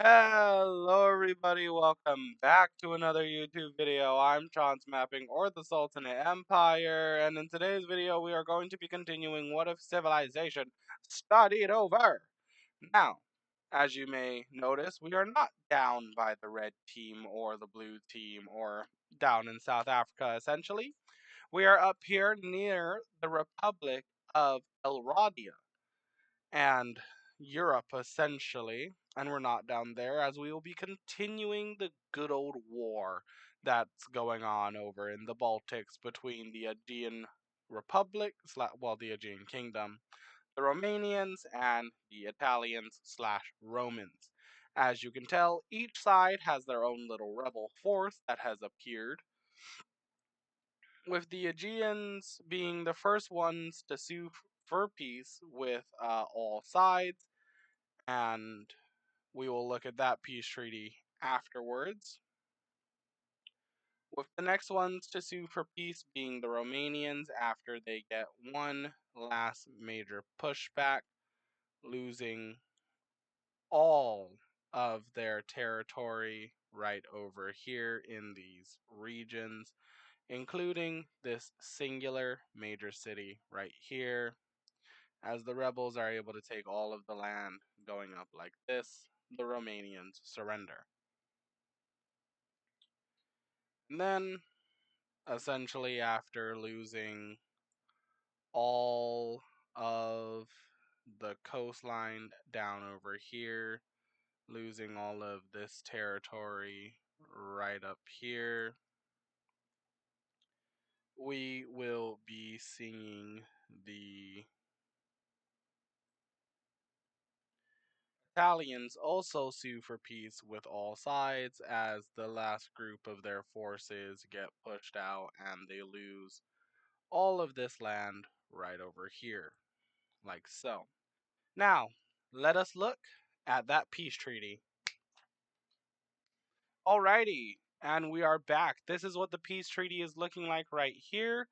Hello everybody, welcome back to another YouTube video. I'm Mapping or the Sultanate Empire, and in today's video we are going to be continuing What If Civilization Studied Over. Now, as you may notice, we are not down by the red team or the blue team or down in South Africa essentially. We are up here near the Republic of Elradia and Europe essentially, and we're not down there as we will be continuing the good old war that's going on over in the Baltics between the Aegean Republic, the Aegean Kingdom, the Romanians, and the Italians slash Romans. As you can tell, each side has their own little rebel force that has appeared, with the Aegeans being the first ones to sue for peace with all sides, and we will look at that peace treaty afterwards. With the next ones to sue for peace being the Romanians after they get one last major pushback, losing all of their territory right over here in these regions, including this singular major city right here, as the rebels are able to take all of the land going up like this. The Romanians surrender. And then, essentially, after losing all of the coastline down over here, losing all of this territory right up here, we will be seeing the Italians also sue for peace with all sides as the last group of their forces get pushed out and they lose all of this land right over here, like so. Now, let us look at that peace treaty. Alrighty, and we are back. This is what the peace treaty is looking like right here,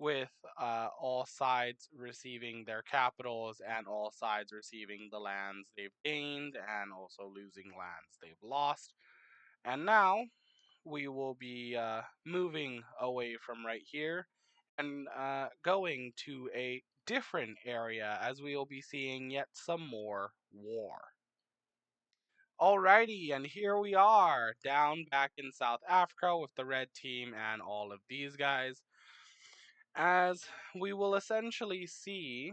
with all sides receiving their capitals and all sides receiving the lands they've gained and also losing lands they've lost. And now we will be moving away from right here and going to a different area as we will be seeing yet some more war. Alrighty, and here we are down back in South Africa with the red team and all of these guys, as we will essentially see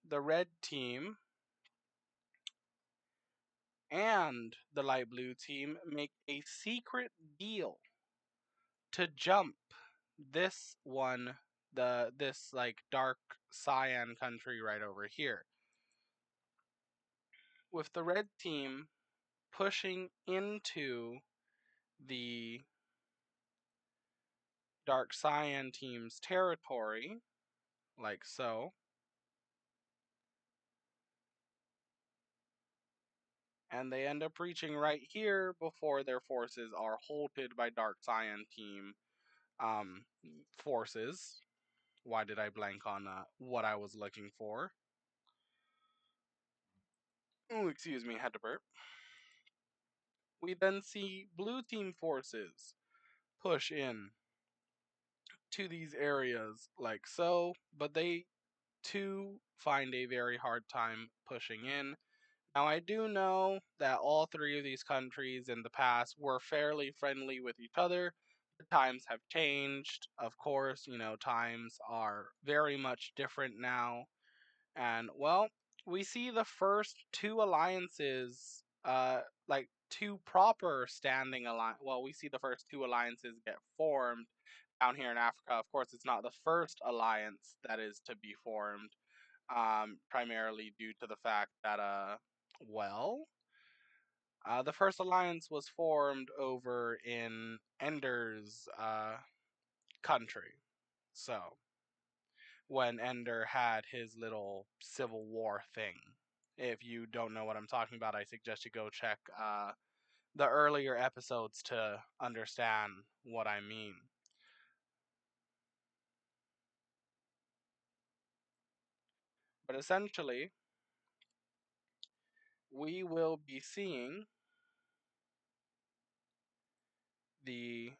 the red team and the light blue team make a secret deal to jump this one, this like dark cyan country right over here, with the red team pushing into the dark cyan team's territory like so, and they end up reaching right here before their forces are halted by dark cyan team um forces. Why did I blank on what I was looking for? Oh, excuse me, had to burp. We then see blue team forces push in to these areas like so, but they too find a very hard time pushing in. Now, I do know that all three of these countries in the past were fairly friendly with each other. The times have changed. Of course, times are very much different now. And, well, we see the first two alliances, like two proper standing alliance. Well, we see the first two alliances get formed down here in Africa. Of course, it's not the first alliance that is to be formed, primarily due to the fact that, well, the first alliance was formed over in Ender's country. So, when Ender had his little civil war thing. If you don't know what I'm talking about, I suggest you go check the earlier episodes to understand what I mean. But essentially, we will be seeing the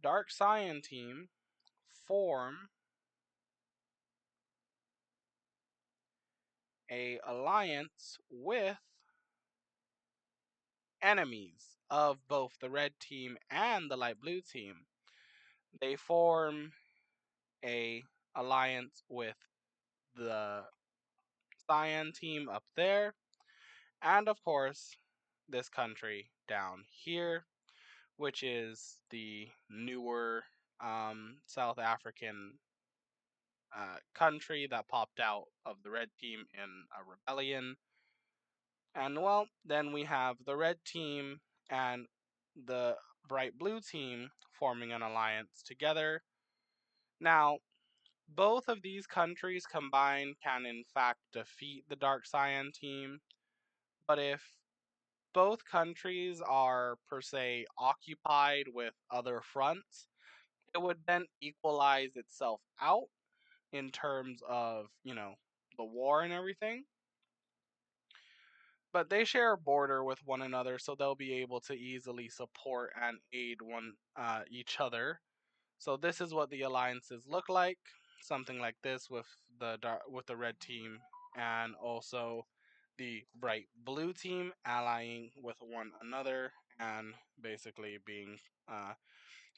Dark Cyan team form a alliance with enemies of both the red team and the light blue team. They form a alliance with the cyan team up there, and of course, this country down here, which is the newer South African country that popped out of the red team in a rebellion. And well, then we have the red team and the bright blue team forming an alliance together. Now, both of these countries combined can in fact defeat the Dark Cyan team, but if both countries are per se occupied with other fronts, it would then equalize itself out in terms of, the war and everything. But they share a border with one another, so they'll be able to easily support and aid one each other. So this is what the alliances look like. Something like this with the red team and also the bright blue team allying with one another and basically being uh,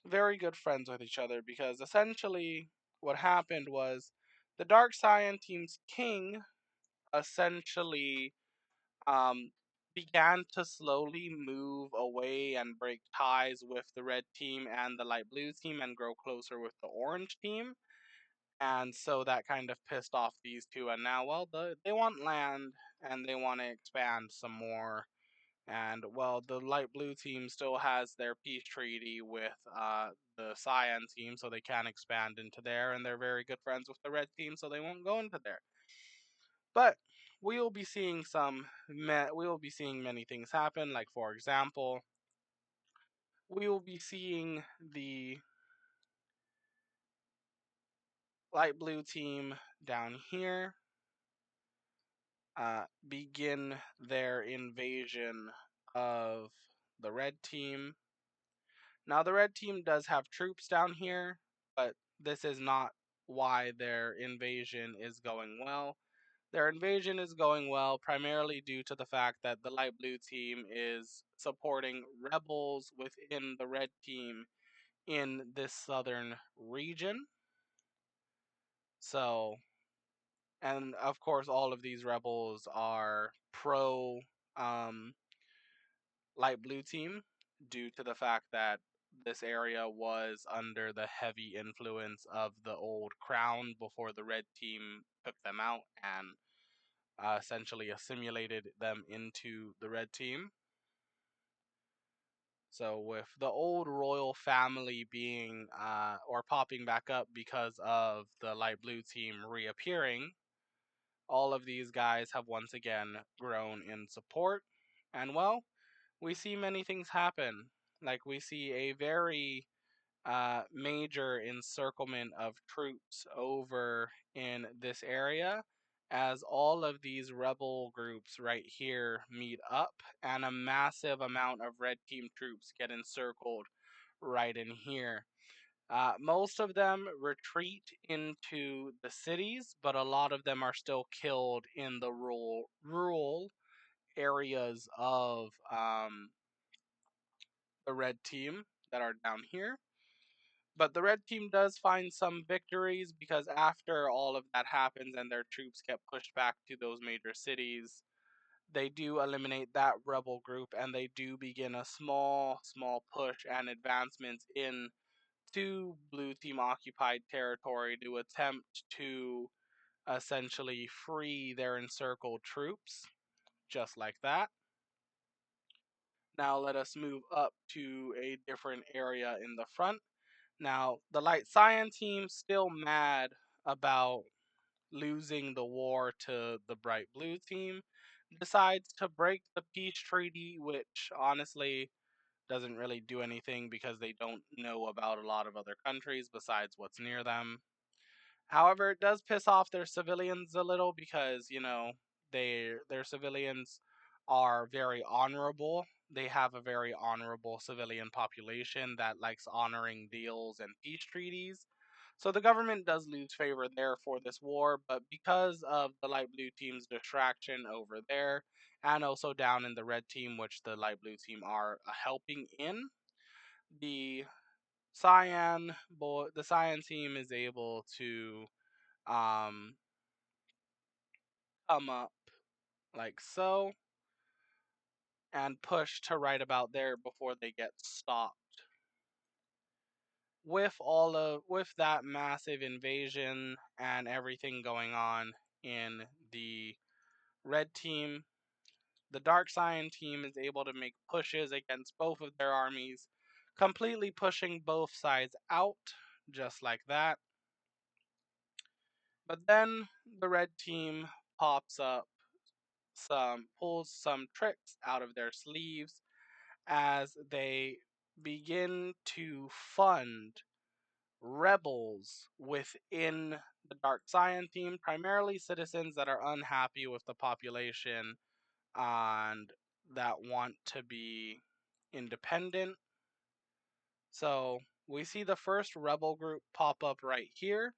very good friends with each other, because essentially what happened was the Dark Cyan team's king essentially um, began to slowly move away and break ties with the red team and the light blue team and grow closer with the orange team. And so that kind of pissed off these two. And now, well, they want land and they want to expand some more. And well, the light blue team still has their peace treaty with the cyan team, so they can't expand into there. And they're very good friends with the red team, so they won't go into there. But we will be seeing we will be seeing many things happen. Like for example, we will be seeing the light blue team down here begin their invasion of the red team. Now the red team does have troops down here, but this is not why their invasion is going well. Their invasion is going well primarily due to the fact that the light blue team is supporting rebels within the red team in this southern region. So, and of course, all of these rebels are pro um, light blue team due to the fact that this area was under the heavy influence of the old crown before the red team took them out and essentially assimilated them into the red team. So with the old royal family being or popping back up because of the light blue team reappearing, all of these guys have once again grown in support. And well, we see many things happen. Like we see a very major encirclement of troops over in this area as all of these rebel groups right here meet up and a massive amount of red team troops get encircled right in here. Most of them retreat into the cities, but a lot of them are still killed in the rural areas of the red team that are down here. But the red team does find some victories because after all of that happens and their troops get pushed back to those major cities, they do eliminate that rebel group and they do begin a small push and advancements in to blue team occupied territory to attempt to essentially free their encircled troops, just like that. Now let us move up to a different area in the front. Now, the Light Cyan team still mad about losing the war to the Bright Blue team, decides to break the peace treaty, which honestly doesn't really do anything because they don't know about a lot of other countries besides what's near them. However, it does piss off their civilians a little because, their civilians are very honorable. They have a very honorable civilian population that likes honoring deals and peace treaties. So the government does lose favor there for this war, but because of the light blue team's distraction over there, and also down in the red team, which the light blue team are helping in, the the cyan team is able to um, come up like so and push to right about there before they get stopped. With that massive invasion and everything going on in the red team, the dark cyan team is able to make pushes against both of their armies, completely pushing both sides out just like that. But then the red team pops up pulls some tricks out of their sleeves as they begin to fund rebels within the Dark Cyan team, primarily citizens that are unhappy with the population and that want to be independent. So we see the first rebel group pop up right here.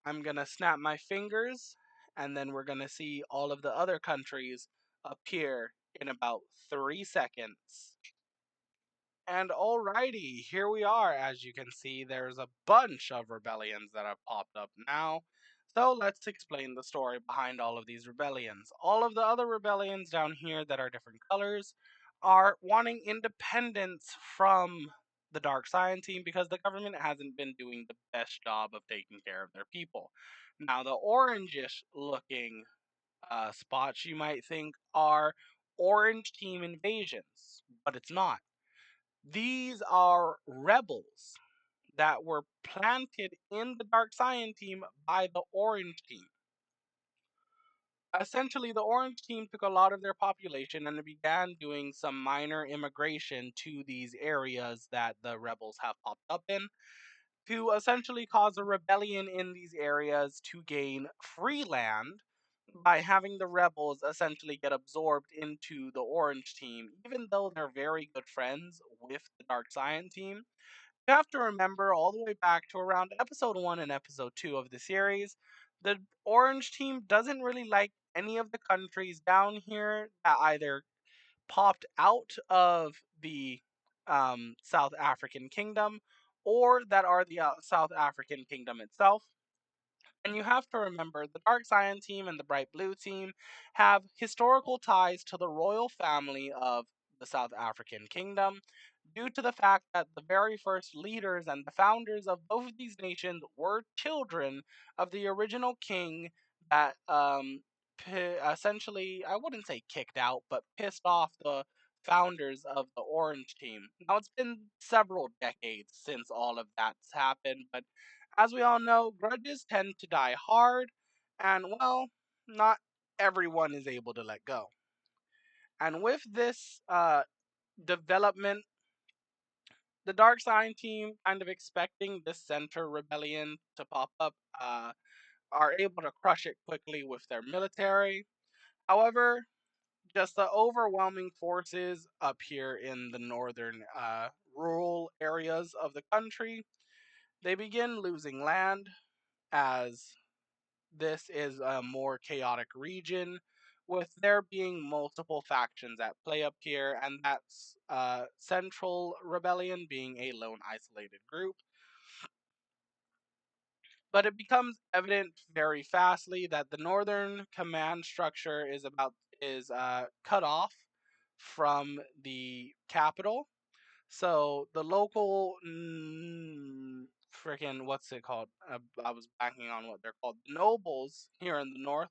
I'm going to snap my fingers, and then we're going to see all of the other countries appear in about 3 seconds. And alrighty, here we are. As you can see, there's a bunch of rebellions that have popped up now. So let's explain the story behind all of these rebellions. All of the other rebellions down here that are different colors are wanting independence from the Dark Cyan team because the government hasn't been doing the best job of taking care of their people. Now, the orangish looking spots you might think are orange team invasions, but it's not. These are rebels that were planted in the Dark Cyan team by the Orange team. Essentially, the Orange team took a lot of their population and began doing some minor immigration to these areas that the rebels have popped up in to essentially cause a rebellion in these areas to gain free land by having the rebels essentially get absorbed into the Orange team, even though they're very good friends with the Dark Cyan team. You have to remember all the way back to around episode 1 and episode 2 of the series, the Orange team doesn't really like any of the countries down here that either popped out of the South African kingdom or that are the South African kingdom itself. And you have to remember the Dark Cyan team and the Bright Blue team have historical ties to the royal family of the South African kingdom due to the fact that the very first leaders and the founders of both of these nations were children of the original king that essentially, I wouldn't say kicked out, but pissed off the founders of the Orange team. Now, it's been several decades since all of that's happened, but as we all know, grudges tend to die hard, and well, not everyone is able to let go. And with this development, the Dark Sign team, kind of expecting this center rebellion to pop up, are able to crush it quickly with their military. However, just the overwhelming forces up here in the northern rural areas of the country, they begin losing land as this is a more chaotic region, with there being multiple factions at play up here, and that's Central Rebellion being a lone isolated group. But it becomes evident very fastly that the Northern command structure is cut off from the capital. So the local freaking what's it called? I was backing on what they're called. Nobles here in the north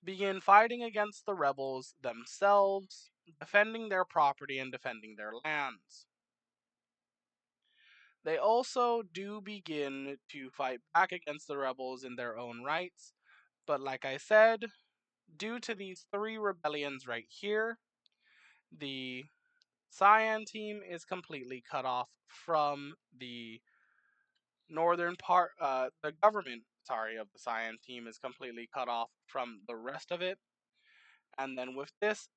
begin fighting against the rebels themselves, defending their property and defending their lands. They also do begin to fight back against the rebels in their own rights, but like I said, due to these three rebellions right here, the Cyan team is completely cut off from the northern part. The government, sorry, of the Cyan team is completely cut off from the rest of it. And then with this,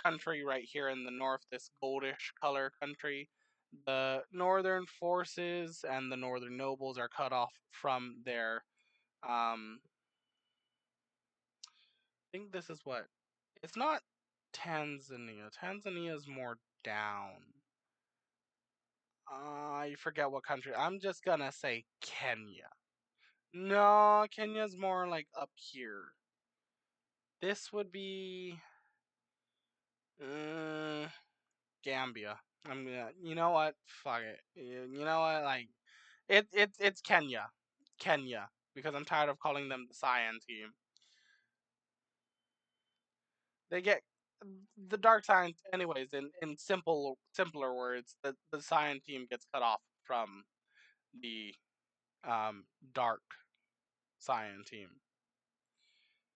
country right here in the north, this goldish color country. The northern forces and the northern nobles are cut off from their. I think this is what. It's not Tanzania. Tanzania is more down. I forget what country. I'm just gonna say Kenya. No, Kenya's more like up here. This would be uh, Gambia. I'm gonna. You know what? Fuck it. You know what? Like it's Kenya, Kenya, because I'm tired of calling them the Cyan team. They get the dark Cyan, anyways. In simpler words, the Cyan team gets cut off from the um dark Cyan team.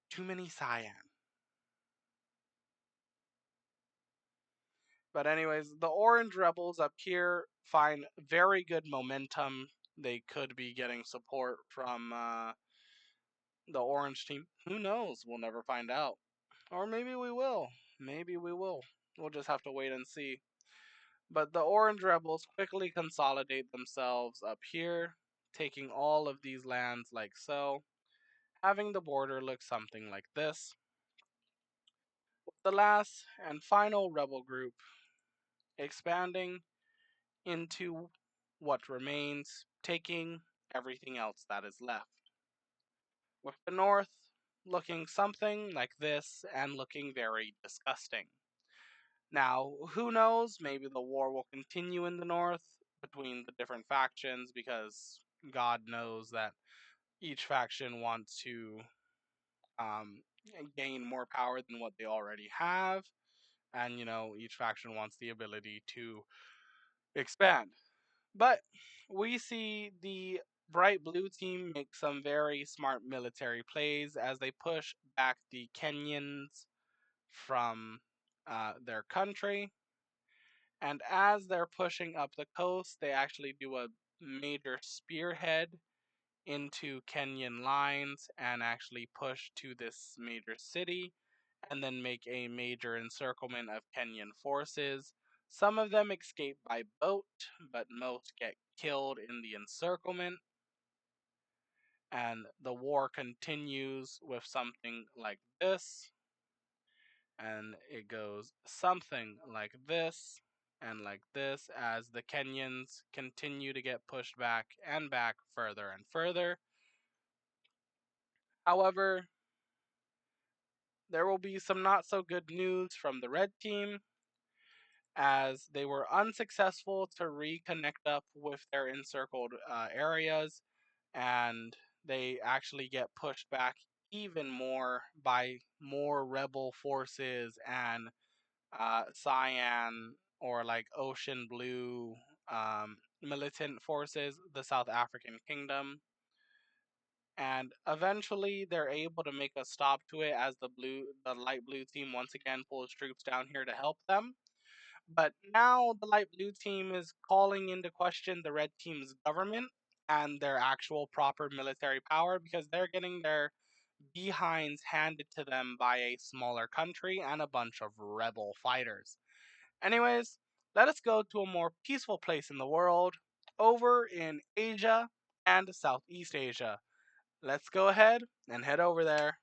Too many Cyan. But anyways, the Orange Rebels up here find very good momentum. They could be getting support from the Orange team. Who knows? We'll never find out. Or maybe we will. Maybe we will. We'll just have to wait and see. But the Orange Rebels quickly consolidate themselves up here, taking all of these lands like so, having the border look something like this. The last and final rebel group expanding into what remains, taking everything else that is left. With the north looking something like this and looking very disgusting. Now, who knows? Maybe the war will continue in the north between the different factions because God knows that each faction wants to um, gain more power than what they already have. And, each faction wants the ability to expand. But we see the bright blue team make some very smart military plays as they push back the Kenyans from their country. And as they're pushing up the coast, they actually do a major spearhead into Kenyan lines and actually push to this major city and then make a major encirclement of Kenyan forces. Some of them escape by boat, but most get killed in the encirclement. And the war continues with something like this. And it goes something like this and like this as the Kenyans continue to get pushed back and back further and further. However, there will be some not so good news from the red team as they were unsuccessful to reconnect up with their encircled areas, and they actually get pushed back even more by more rebel forces and cyan or like ocean blue militant forces, the South African kingdom. And eventually they're able to make a stop to it as the light blue team once again pulls troops down here to help them. But now the light blue team is calling into question the red team's government and their actual proper military power because they're getting their behinds handed to them by a smaller country and a bunch of rebel fighters. Anyways, let us go to a more peaceful place in the world, over in Asia and Southeast Asia. Let's go ahead and head over there.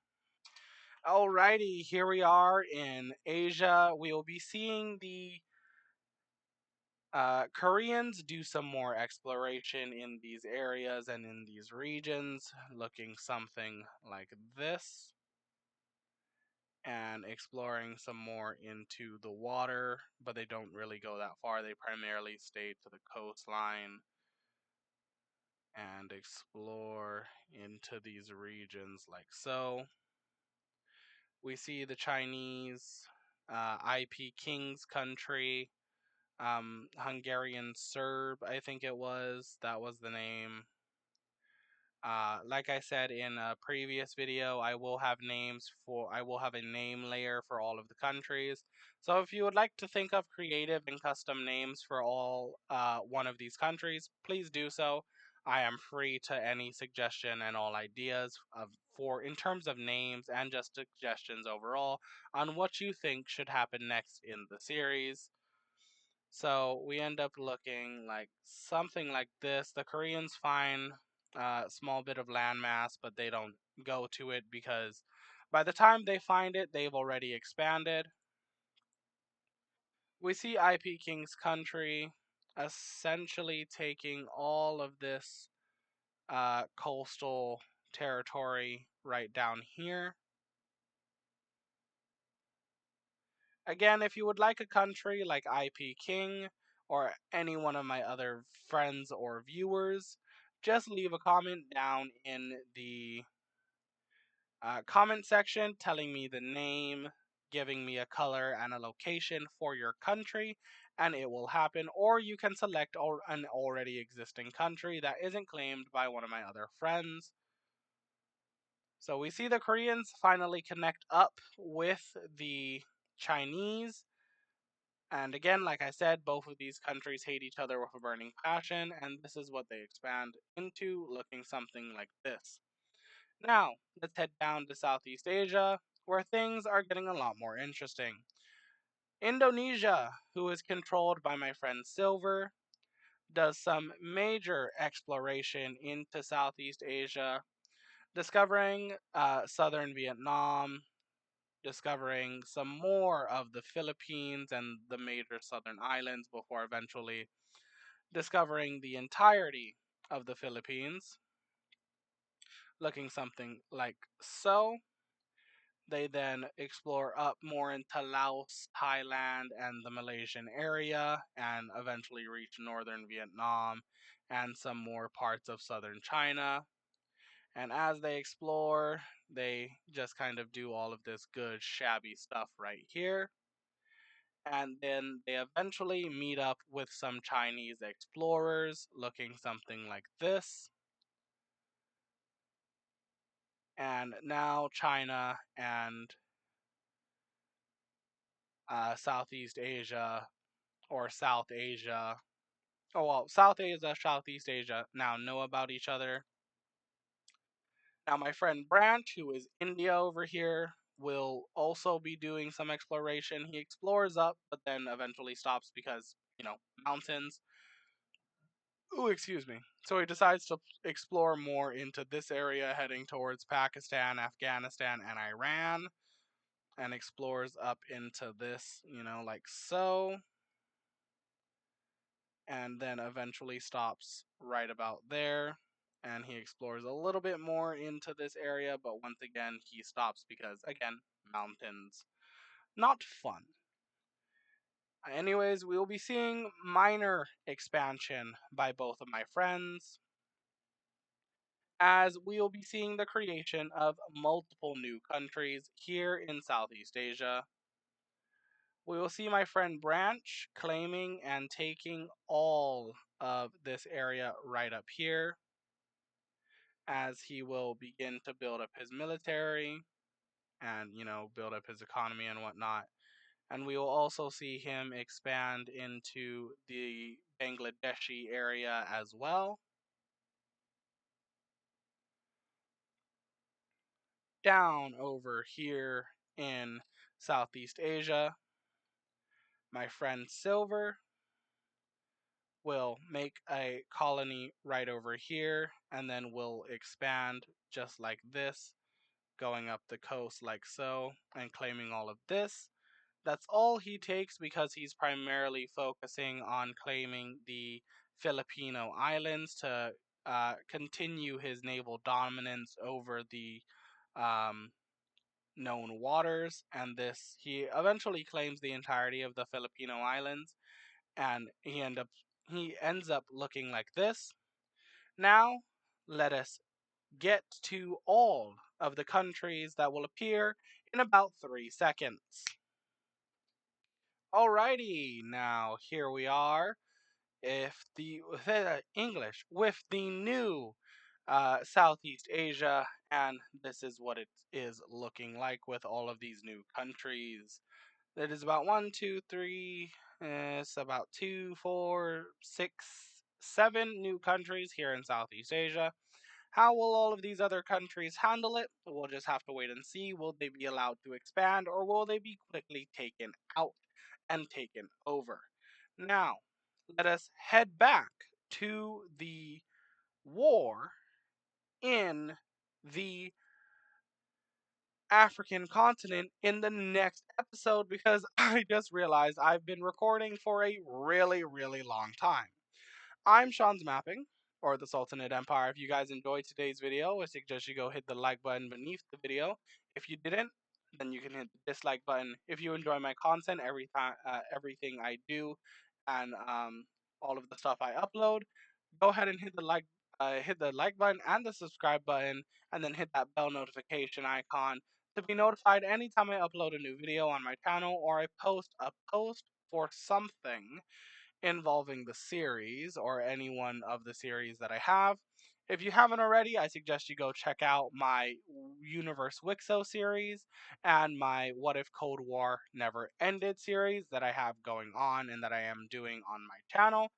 Alrighty, here we are in Asia. We will be seeing the Koreans do some more exploration in these areas and in these regions, looking something like this, and exploring some more into the water, but they don't really go that far. They primarily stay to the coastline and explore into these regions like so. We see the Chinese, IP King's country, Hungarian Serb, I think it was. That was the name. Like I said in a previous video, I will have a name layer for all of the countries. So if you would like to think of creative and custom names for all one of these countries, please do so. I am free to any suggestion and all ideas for in terms of names and just suggestions overall on what you think should happen next in the series. So we end up looking like something like this. The Koreans find a small bit of landmass, but they don't go to it because by the time they find it, they've already expanded. We see IP King's country essentially taking all of this coastal territory right down here. Again, if you would like a country like IP King or any one of my other friends or viewers, just leave a comment down in the comment section telling me the name, giving me a color and a location for your country, and it will happen. Or you can select an already existing country that isn't claimed by one of my other friends. So we see the Koreans finally connect up with the Chinese. And again, like I said, both of these countries hate each other with a burning passion, and this is what they expand into, looking something like this. Now, let's head down to Southeast Asia, where things are getting a lot more interesting. Indonesia, who is controlled by my friend Silver, does some major exploration into Southeast Asia, discovering southern Vietnam, discovering some more of the Philippines and the major southern islands before eventually discovering the entirety of the Philippines, looking something like so. They then explore up more into Laos, Thailand, and the Malaysian area, and eventually reach northern Vietnam and some more parts of southern China. And as they explore, they just kind of do all of this good, shabby stuff right here. And then they eventually meet up with some Chinese explorers looking something like this. And now China and Southeast Asia or South Asia. Oh, well, South Asia, Southeast Asia now know about each other. Now, my friend Branch, who is India over here, will also be doing some exploration. He explores up, but then eventually stops because, mountains. Ooh, excuse me. So he decides to explore more into this area, heading towards Pakistan, Afghanistan, and Iran, and explores up into this, like so, and then eventually stops right about there. And he explores a little bit more into this area, but once again, he stops because, again, mountains. Not fun. Anyways, we will be seeing minor expansion by both of my friends, as we will be seeing the creation of multiple new countries here in Southeast Asia. We will see my friend Branch claiming and taking all of this area right up here, as he will begin to build up his military and, build up his economy and whatnot. And we will also see him expand into the Bangladeshi area as well. Down over here in Southeast Asia, my friend Silver will make a colony right over here and then will expand just like this, going up the coast like so, and claiming all of this. That's all he takes because he's primarily focusing on claiming the Filipino islands to continue his naval dominance over the um, known waters. And this, he eventually claims the entirety of the Filipino islands, and he ends up looking like this. Now, let us get to all of the countries that will appear in about 3 seconds. Alrighty, now here we are. If the English with the new Southeast Asia, and this is what it is looking like with all of these new countries. It is about one, two, three. It's about 2, 4, 6, 7 new countries here in Southeast Asia. How will all of these other countries handle it? We'll just have to wait and see. Will they be allowed to expand, or will they be quickly taken out and taken over? Now, let us head back to the war in the African continent in the next episode, because I just realized I've been recording for a really, really long time. I'm Sean's Mapping, or the Sultanate Empire. If you guys enjoyed today's video, I suggest you go hit the like button beneath the video. If you didn't, then you can hit the dislike button. If you enjoy my content, everything I do, and all of the stuff I upload, go ahead and hit the like button and the subscribe button, and then hit that bell notification icon to be notified anytime I upload a new video on my channel or I post a post for something involving the series or any one of the series that I have. If you haven't already, I suggest you go check out my Universe Wixo series and my What If Cold War Never Ended series that I have going on and that I am doing on my channel.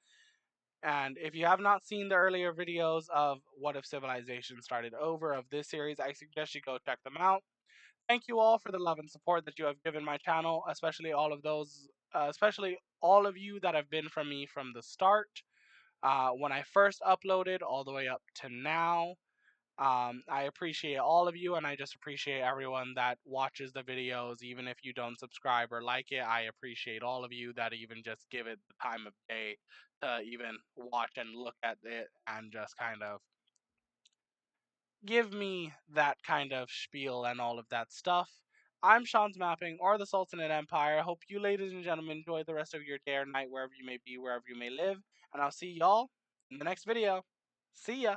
And if you have not seen the earlier videos of What If Civilization Started Over of this series, I suggest you go check them out. Thank you all for the love and support that you have given my channel, especially all of you that have been from me from the start, when I first uploaded, all the way up to now. I appreciate all of you, and I just appreciate everyone that watches the videos, even if you don't subscribe or like it. I appreciate all of you that even just give it the time of day to even watch and look at it and just kind of give me that kind of spiel and all of that stuff. I'm Sean's Mapping, or the Sultanate Empire. I hope you, ladies and gentlemen, enjoy the rest of your day or night, wherever you may be, wherever you may live. And I'll see y'all in the next video. See ya!